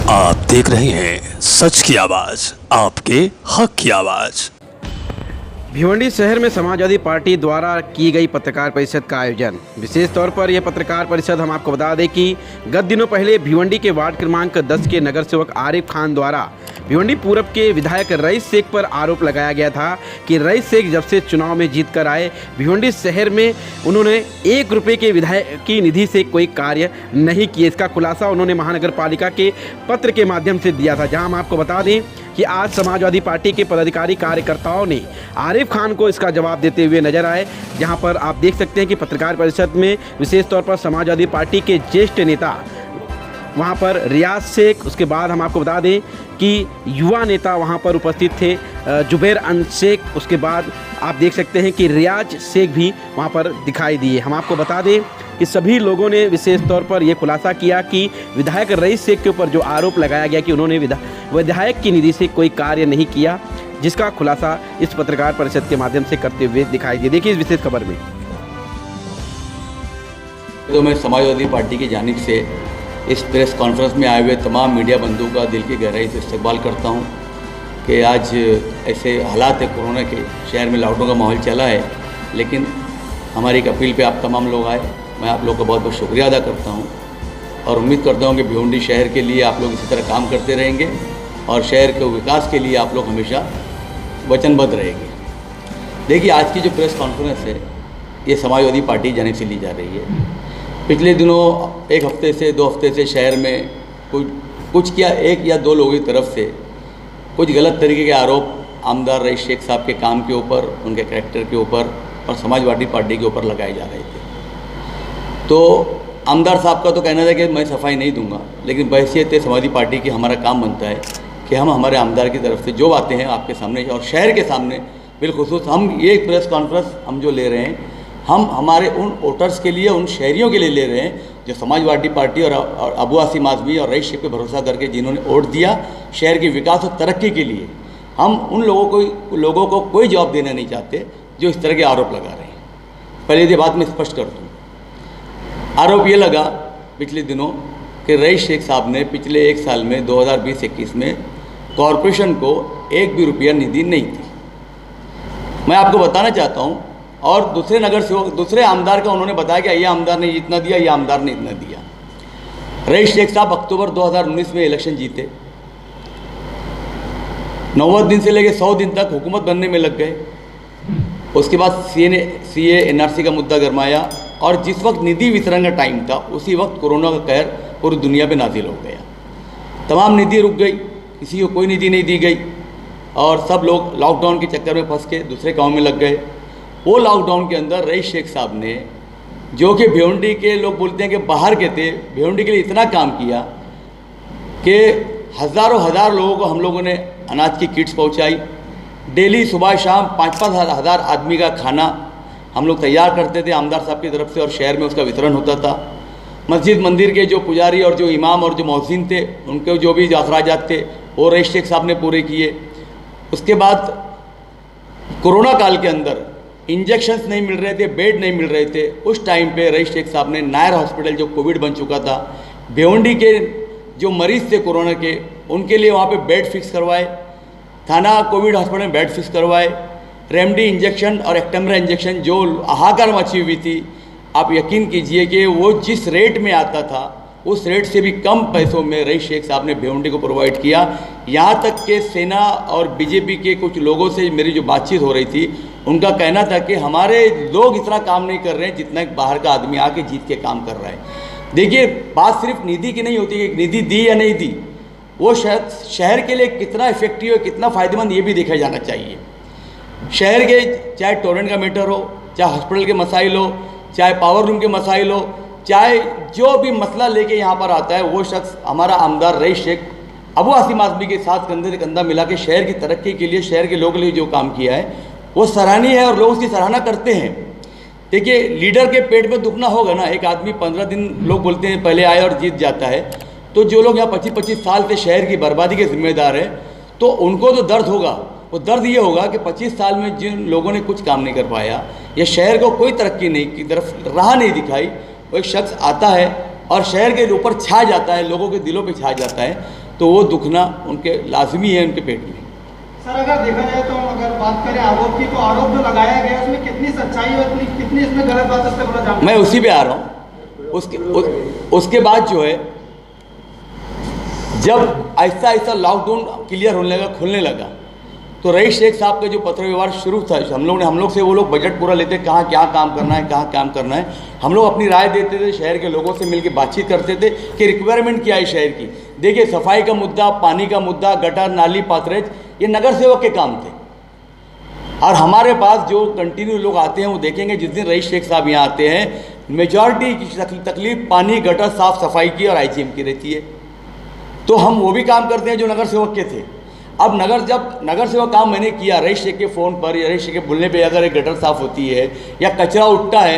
आप देख रहे हैं सच की आवाज, आपके हक की आवाज। भिवंडी शहर में समाजवादी पार्टी द्वारा की गई पत्रकार परिषद का आयोजन। विशेष तौर पर यह पत्रकार परिषद हम आपको बता दें कि गत दिनों पहले भिवंडी के वार्ड क्रमांक 10 के नगर सेवक आरिफ खान द्वारा भिवंडी पूरब के विधायक रईस शेख पर आरोप लगाया गया था कि रईस शेख जब से चुनाव में जीत कर आए भिवंडी शहर में उन्होंने 1 रुपये के विधायक की निधि से कोई कार्य नहीं किए। इसका खुलासा उन्होंने महानगर पालिका के पत्र के माध्यम से दिया था, जहां हम आपको बता दें कि आज समाजवादी पार्टी के पदाधिकारी कार्यकर्ताओं ने आरिफ खान को इसका जवाब देते हुए नजर आए। जहां पर आप देख सकते हैं कि पत्रकार परिषद में विशेष तौर पर समाजवादी पार्टी के ज्येष्ठ नेता वहां पर रियाज शेख, उसके बाद हम आपको बता दें कि युवा नेता वहां पर उपस्थित थे जुबैर शेख, उसके बाद आप देख सकते हैं कि रियाज शेख भी वहां पर दिखाई दिए। हम आपको बता दें कि सभी लोगों ने विशेष तौर पर यह खुलासा किया कि विधायक रईस शेख के ऊपर जो आरोप लगाया गया कि उन्होंने विधायक की निधि से कोई कार्य नहीं किया, जिसका खुलासा इस पत्रकार परिषद के माध्यम से करते हुए दिखाई दिए। देखिए इस विशेष खबर में। तो मैं समाजवादी पार्टी की जानिब से इस प्रेस कॉन्फ्रेंस में आए हुए तमाम मीडिया बंधुओं का दिल की गहराई से इस्तकबाल करता हूं कि आज ऐसे हालात है कोरोना के, शहर में लॉकडाउन का माहौल चला है, लेकिन हमारी एक अपील पे आप तमाम लोग आए। मैं आप लोगों का बहुत बहुत शुक्रिया अदा करता हूं और उम्मीद करता हूं कि भिवंडी शहर के लिए आप लोग इसी तरह काम करते रहेंगे और शहर के विकास के लिए आप लोग हमेशा वचनबद्ध रहेंगे। देखिए, आज की जो प्रेस कॉन्फ्रेंस है ये समाजवादी पार्टी जानिब से ली जा रही है। पिछले दिनों 1 हफ्ते से 2 हफ्ते से शहर में कुछ क्या 1 या 2 लोगों की तरफ से कुछ गलत तरीके के आरोप आमदार रईस शेख साहब के काम के ऊपर, उनके कैरेक्टर के ऊपर और समाजवादी पार्टी के ऊपर लगाए जा रहे थे। तो आमदार साहब का तो कहना था कि मैं सफाई नहीं दूंगा, लेकिन बहैसियत समाजवादी पार्टी की हमारा काम बनता है कि हम हमारे आमदार की तरफ से जो बातें हैं आपके सामने और शहर के सामने बिलखुसूस हम ये प्रेस कॉन्फ्रेंस हम जो ले रहे हैं, हम हमारे उन वोटर्स के लिए, उन शहरियों के लिए ले रहे हैं जो समाजवादी पार्टी और अबू आसिम आज़मी और रईस शेख पे भरोसा करके जिन्होंने वोट दिया शहर के विकास और तरक्की के लिए। हम उन लोगों को कोई जवाब देना नहीं चाहते जो इस तरह के आरोप लगा रहे हैं। पहले ये बात मैं स्पष्ट कर दूँ। आरोप ये लगा पिछले दिनों कि रईस शेख साहब ने पिछले 1 साल में 2020-21 में कॉरपोरेशन को 1 भी रुपया निधि नहीं दी। मैं आपको बताना चाहता हूँ, और दूसरे नगर सेवक, दूसरे आमदार का उन्होंने बताया कि ये आमदार ने इतना दिया, ये आमदार ने इतना दिया। रईस शेख साहब अक्टूबर 2019 में इलेक्शन जीते, 90 दिन से लेकर 100 दिन तक हुकूमत बनने में लग गए। उसके बाद CA NRC का मुद्दा गरमाया और जिस वक्त निधि वितरण का टाइम था उसी वक्त कोरोना का कहर पूरी दुनिया पे नाजिल हो गया। तमाम निधि रुक गई, किसी को कोई निधि नहीं दी गई और सब लोग लॉकडाउन के चक्कर में फंस के दूसरे काम में लग गए। वो लॉकडाउन के अंदर रईस शेख साहब ने, जो कि भिवंडी के लोग बोलते हैं कि बाहर के थे, भिवंडी के लिए इतना काम किया कि हज़ार लोगों को हम लोगों ने अनाज की किट्स पहुंचाई। डेली सुबह शाम 5-5 हज़ार आदमी का खाना हम लोग तैयार करते थे आमदार साहब की तरफ से और शहर में उसका वितरण होता था। मस्जिद मंदिर के जो पुजारी और जो इमाम और जो मौज़िन थे, उनके जो भी अखराजात थे वो रईस शेख साहब ने पूरे किए। उसके बाद कोरोना काल के अंदर इंजेक्शन्स नहीं मिल रहे थे, बेड नहीं मिल रहे थे। उस टाइम पे रईस शेख साहब ने नायर हॉस्पिटल, जो कोविड बन चुका था, भिवंडी के जो मरीज़ थे कोरोना के, उनके लिए वहाँ पे बेड फिक्स करवाए। थाना कोविड हॉस्पिटल में बेड फिक्स करवाए। रेमडी इंजेक्शन और एक्टेमरा इंजेक्शन जो हाहाकार मची हुई थी, आप यकीन कीजिए कि वो जिस रेट में आता था उस रेट से भी कम पैसों में रईस शेख साहब ने भिवंडी को प्रोवाइड किया। यहाँ तक कि सेना और बीजेपी के कुछ लोगों से मेरी जो बातचीत हो रही थी, उनका कहना था कि हमारे लोग इतना काम नहीं कर रहे हैं जितना एक बाहर का आदमी आके जीत के काम कर रहा है। देखिए, बात सिर्फ निधि की नहीं होती कि निधि दी या नहीं दी, वो शहर के लिए कितना इफेक्टिव है, कितना फ़ायदेमंद, ये भी देखा जाना चाहिए। शहर के चाहे टोरेंट का मैटर हो, चाहे हॉस्पिटल के मसाइल हो, चाहे पावर रूम के मसाइल हो, चाहे जो भी मसला लेके यहाँ पर आता है, वो शख्स हमारा आमदार रईस शेख अबू आसिम आज़मी के साथ कंधे से कंधा मिला के शहर की तरक्की के लिए, शहर के लोगों के लिए जो काम किया है वो सराहनीय है और लोग उसकी सराहना करते हैं। देखिए, लीडर के पेट में दुखना होगा ना। एक आदमी 15 दिन लोग बोलते हैं पहले आए और जीत जाता है, तो जो लोग यहाँ 25-25 साल से शहर की बर्बादी के जिम्मेदार हैं, तो उनको तो दर्द होगा। वो दर्द ये होगा कि 25 साल में जिन लोगों ने कुछ काम नहीं कर पाया या शहर को कोई तरक्की नहीं की तरफ राह नहीं दिखाई, वो एक शख्स आता है और शहर के ऊपर छा जाता है, लोगों के दिलों पे छा जाता है, तो वो दुखना उनके लाजमी है उनके पेट में। सर अगर देखा जाए तो अगर बात करें आरोप की, तो आरोप जो लगाया गया उसमें कितनी सच्चाई और कितनी इसमें गलत बात है, इससे थोड़ा जानना। मैं उसी पे आ रहा हूँ। उसके बाद जो है, जब ऐसा ऐसा लॉकडाउन क्लियर होने लगा, खुलने लगा, तो रईस शेख साहब का जो पत्र व्यवहार शुरू था, हम लोग से वो लोग बजट पूरा लेते, कहाँ क्या काम करना है, कहाँ काम करना है, हम लोग अपनी राय देते थे, शहर के लोगों से मिलकर बातचीत करते थे कि रिक्वायरमेंट क्या है शहर की। देखिए, सफाई का मुद्दा, पानी का मुद्दा, गटर नाली पाथरेज, ये नगर सेवक के काम थे। और हमारे पास जो कंटिन्यू लोग आते हैं वो देखेंगे, जिस दिन रईस शेख साहब यहाँ आते हैं, मेजॉरिटी की तकलीफ पानी, गटर, साफ सफाई की और IGM की रहती है। तो हम वो भी काम करते हैं जो नगर सेवक के थे। अब जब नगर सेवक काम मैंने किया, रईस शेख के फ़ोन पर या रईस शेख के बोलने पे अगर एक गटर साफ़ होती है या कचरा उठता है,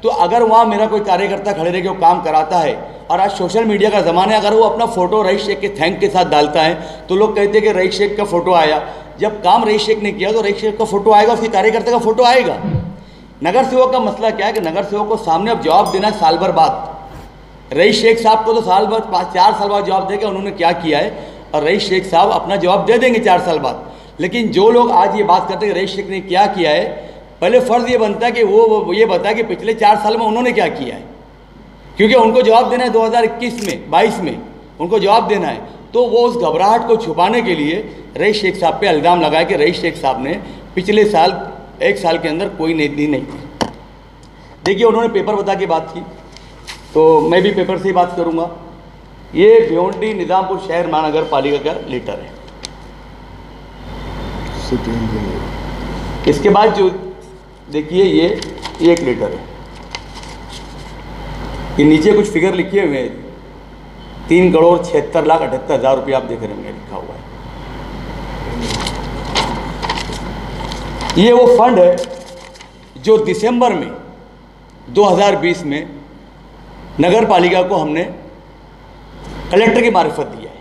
तो अगर वहाँ मेरा कोई कार्यकर्ता खड़े रह के वो काम कराता है, और आज सोशल मीडिया का ज़माना है, अगर वो अपना फ़ोटो रईस शेख के थैंक के साथ डालता है, तो लोग कहते हैं कि रईस शेख का फ़ोटो आया। जब काम रईस शेख ने किया तो रईस शेख का फ़ोटो आएगा, उसके कार्यकर्ता का फ़ोटो आएगा। नगर सेवक का मसला क्या है कि नगर सेवक को सामने अब जवाब देना है साल भर बाद। रईस शेख साहब को तो साल भर 4 साल बाद जवाब देगा उन्होंने क्या किया है, और रईस शेख साहब अपना जवाब दे देंगे 4 साल बाद। लेकिन जो लोग आज ये बात करते हैं कि रईस शेख ने क्या किया है, पहले फ़र्ज़ ये बनता है कि वो ये बताए कि पिछले 4 साल में उन्होंने क्या किया है, क्योंकि उनको जवाब देना है 2021 में, 22 में उनको जवाब देना है। तो वो उस घबराहट को छुपाने के लिए रईस शेख साहब पे इल्ज़ाम लगाया कि रईस शेख साहब ने पिछले साल 1 साल के अंदर कोई नीति नहीं की। देखिए, उन्होंने पेपर बता के बात की, तो मैं भी पेपर से ही बात करूँगा। ये भिवंडी निजामपुर शहर महानगर पालिका का लेटर है। इसके बाद जो देखिए, ये एक लेटर है, ये नीचे कुछ फिगर लिखे हुए हैं, 3,76,78,000 रुपये आप देख रहे होंगे लिखा हुआ है। ये वो फंड है जो दिसंबर में 2020 में नगर पालिका को हमने कलेक्टर की मार्फत दिया है।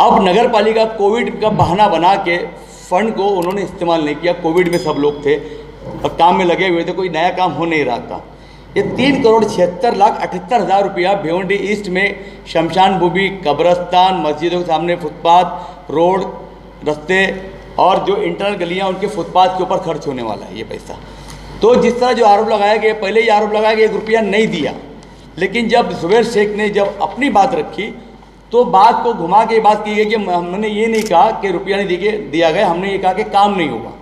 अब नगर पालिका कोविड का बहाना बना के फंड को उन्होंने इस्तेमाल नहीं किया। कोविड में सब लोग थे और काम में लगे हुए थे, कोई नया काम हो नहीं रहा था। ये 3,76,78,000 रुपया भिवंडी ईस्ट में शमशान भूमि, कब्रस्तान, मस्जिदों के सामने फुटपाथ, रोड, रास्ते और जो इंटरनल गलियां उनके फुटपाथ के ऊपर खर्च होने वाला है ये पैसा। तो जिस तरह जो आरोप लगाया गया, पहले ही आरोप लगाया गया 1 रुपया नहीं दिया, लेकिन जब जुबैर शेख ने जब अपनी बात रखी तो बात को घुमा के बात की गई कि हमने ये नहीं कहा कि रुपया नहीं दिया गया, हमने ये कहा कि काम नहीं हुआ।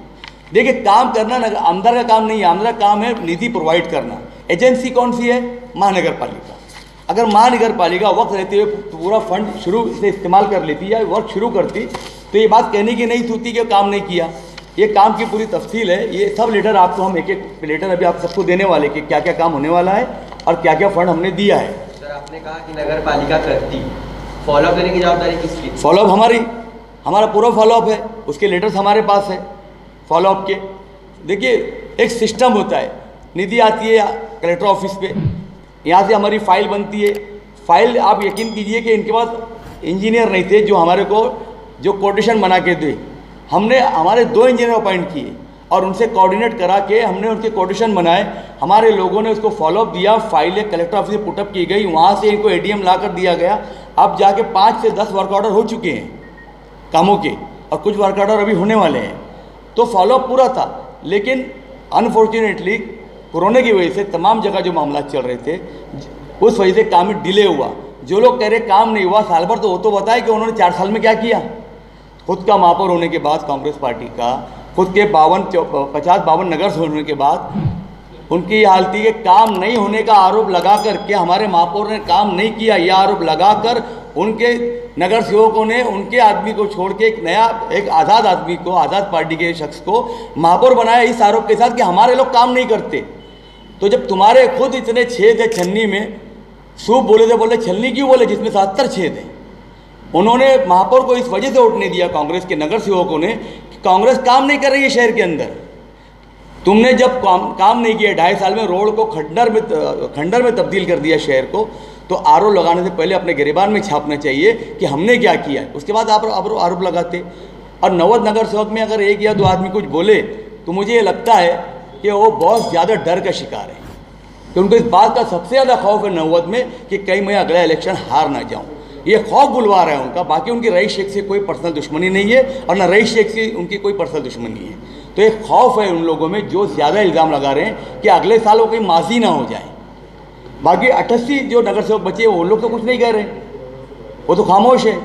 देखिए, काम करना आमदार का काम नहीं है, आमदार का काम है निधि प्रोवाइड करना। एजेंसी कौन सी है? महानगर पालिका। अगर महानगर पालिका वक्त रहते हुए पूरा फंड शुरू से इस्तेमाल कर लेती या वर्क शुरू करती तो ये बात कहने की नहीं होती कि काम नहीं किया। ये काम की पूरी तफसील है, ये सब लेटर आपको हम एक लेटर अभी आप सबको देने वाले कि क्या क्या काम होने वाला है और क्या क्या फंड हमने दिया है। सर, आपने कहा कि नगर पालिका करती, फॉलोअप करने की जवाबदारी किसकी? फॉलोअप हमारा पूरा फॉलोअप है, उसके लेटर्स हमारे पास है फॉलोअप के। देखिए, एक सिस्टम होता है, निधि आती है कलेक्टर ऑफिस पे, यहाँ से हमारी फाइल बनती है। फाइल आप यकीन कीजिए कि इनके पास इंजीनियर नहीं थे जो हमारे को जो कोटेशन बना के दे। हमने हमारे 2 इंजीनियर अपॉइंट किए और उनसे कोऑर्डिनेट करा के हमने उनके कोटेशन बनाए। हमारे लोगों ने उसको फॉलोअप दिया, फाइलें कलेक्टर ऑफिस में पुटअप की गई, वहाँ से इनको ADM ला कर दिया गया। अब जाके 5 से 10 वर्क ऑर्डर हो चुके हैं कामों के और कुछ वर्क ऑर्डर अभी होने वाले हैं। तो फॉलोअप पूरा था, लेकिन अनफॉर्चुनेटली कोरोना की वजह से तमाम जगह जो मामला चल रहे थे उस वजह से काम में डिले हुआ। जो लोग कह रहे काम नहीं हुआ साल भर, तो वो तो बताए कि उन्होंने 4 साल में क्या किया। खुद का महापौर होने के बाद कांग्रेस पार्टी का, खुद के 50-52 नगर होने के बाद उनकी हालत के काम नहीं होने का आरोप लगा करके हमारे महापौर ने काम नहीं किया, यह आरोप लगाकर उनके नगर सेवकों ने उनके आदमी को छोड़ के एक आज़ाद आदमी को, आज़ाद पार्टी के शख्स को महापौर बनाया इस आरोप के साथ कि हमारे लोग काम नहीं करते। तो जब तुम्हारे खुद इतने छेद है छन्नी में, सूप बोले थे, बोले छलनी क्यों बोले जिसमें 70 छेद हैं। उन्होंने महापौर को इस वजह से वोट नहीं दिया कांग्रेस के नगर सेवकों ने कि कांग्रेस काम नहीं कर रही है शहर के अंदर। तुमने जब काम नहीं किया 2.5 साल में, रोड को खंडर में तब्दील कर दिया शहर को, तो आरोप लगाने से पहले अपने गिरबान में छापना चाहिए कि हमने क्या किया है, उसके बाद आप आरोप लगाते। और नवद नगर सेवक में अगर 1 या 2 आदमी कुछ बोले तो मुझे ये लगता है कि वो बहुत ज़्यादा डर का शिकार है, कि उनको इस बात का सबसे ज़्यादा खौफ है नवद में कि कहीं मैं अगला इलेक्शन हार ना जाऊँ। ये खौफ बुलवा रहा है उनका। बाकी उनकी रईस शेख से कोई पर्सनल दुश्मनी नहीं है और ना रईस शेख से उनकी कोई पर्सनल दुश्मनी है। तो एक खौफ है उन लोगों में जो ज़्यादा इल्ज़ाम लगा रहे हैं कि अगले साल वो कहीं माजी ना हो जाए। बाकी 88 जो नगर सेवक बचे वो लोग तो कुछ नहीं कह रहे, वो तो खामोश है।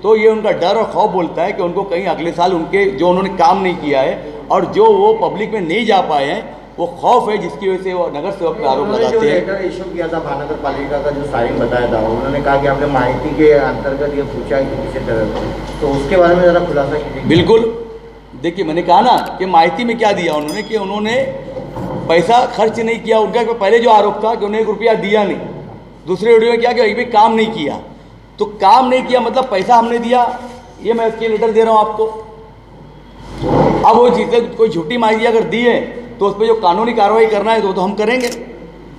तो ये उनका डर और खौफ बोलता है कि उनको कहीं अगले साल उनके जो उन्होंने काम नहीं किया है और जो वो पब्लिक में नहीं जा पाए हैं, वो खौफ है जिसकी वजह से वो नगर सेवक पे आरोप लगाते हैं। लेटर इशू किया था महानगर पालिका का जो साइन बताया था, उन्होंने कहा कि आपने माहिती के अंतर्गत ये पूछा है कि किसी तरह से, तो उसके बारे में ज़रा खुलासा कीजिए। बिल्कुल, देखिए मैंने कहा ना कि माहिती में क्या दिया उन्होंने कि उन्होंने पैसा खर्च नहीं किया। उनका पहले जो आरोप था कि उन्हें 1 रुपया दिया नहीं, दूसरे वीडियो में क्या कि भाई काम नहीं किया। तो काम नहीं किया मतलब पैसा हमने दिया, ये मैं इसके लेटर दे रहा हूँ आपको। अब वो चीज़ें कोई झूठी माहिती अगर दी है तो उस पर जो कानूनी कार्रवाई करना है तो हम करेंगे।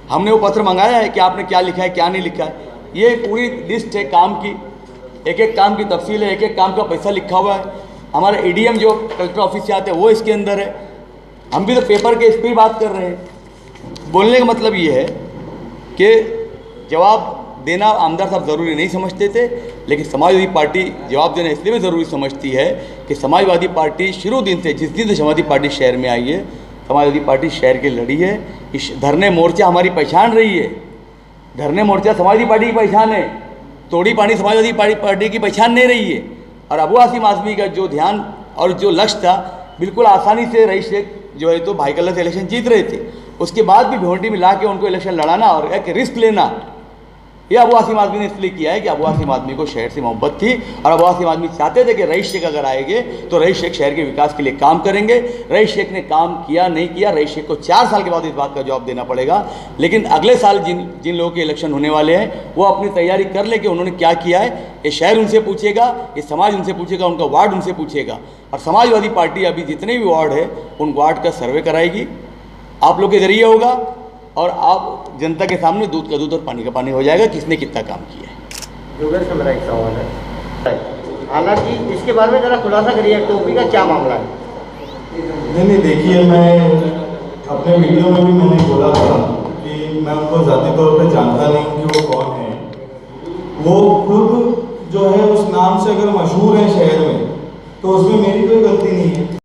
हमने वो पत्र मंगाया है कि आपने क्या लिखा है क्या नहीं लिखा है। ये पूरी लिस्ट है काम की, एक एक काम की तफसील है, एक एक काम का पैसा लिखा हुआ है। हमारा एडीएम जो कलेक्टर ऑफिस से आते हैं वो इसके अंदर है। हम भी तो पेपर के इस पर ही बात कर रहे हैं। बोलने का मतलब ये है कि जवाब देना आमदार साहब ज़रूरी नहीं समझते थे, लेकिन समाजवादी पार्टी जवाब देना इसलिए भी ज़रूरी समझती है कि समाजवादी पार्टी शुरू दिन से, जिस दिन से समाजवादी पार्टी शहर में आई है, समाजवादी पार्टी शहर की लड़ी है। इस धरने मोर्चा हमारी पहचान रही है। धरने मोर्चा समाजवादी पार्टी की पहचान है, तोड़ी पानी समाजवादी पार्टी की पहचान नहीं रही है। और अबू आसिम आज़मी का जो ध्यान और जो लक्ष्य था, बिल्कुल आसानी से रईस शेख जो है तो भाई कल्ला से इलेक्शन जीत रहे थे, उसके बाद भी भिवंडी में ला के उनको इलेक्शन लड़ाना और एक रिस्क लेना, ये अबू आसिम आज़मी ने इसलिए किया है कि अबू आसिम आज़मी को शहर से मोहब्बत थी और अबू आसिम आज़मी चाहते थे कि रईस शेख अगर आएंगे तो रईस शेख शहर के विकास के लिए काम करेंगे। रईस शेख ने काम किया नहीं किया, रईस शेख को 4 साल के बाद इस बात का जवाब देना पड़ेगा। लेकिन अगले साल जिन लोगों के इलेक्शन होने वाले हैं वो अपनी तैयारी कर ले कि उन्होंने क्या किया है। ये शहर उनसे पूछेगा, ये समाज उनसे पूछेगा, उनका वार्ड उनसे पूछेगा। और समाजवादी पार्टी अभी जितने भी वार्ड है उन वार्ड का सर्वे कराएगी, आप लोग के जरिए होगा और आप जनता के सामने दूध का दूध और पानी का पानी हो जाएगा किसने कितना काम किया है। जुबेर से मेरा एक सवाल है, हालांकि इसके बारे में ज़रा खुलासा करिए, टोपी का क्या मामला है? नहीं देखिए, मैं अपने वीडियो में भी मैंने बोला था कि मैं उनको ज़ाती तौर पे जानता नहीं कि वो कौन है। वो खुद जो है उस नाम से अगर मशहूर है शहर में तो उसमें मेरी कोई गलती नहीं है।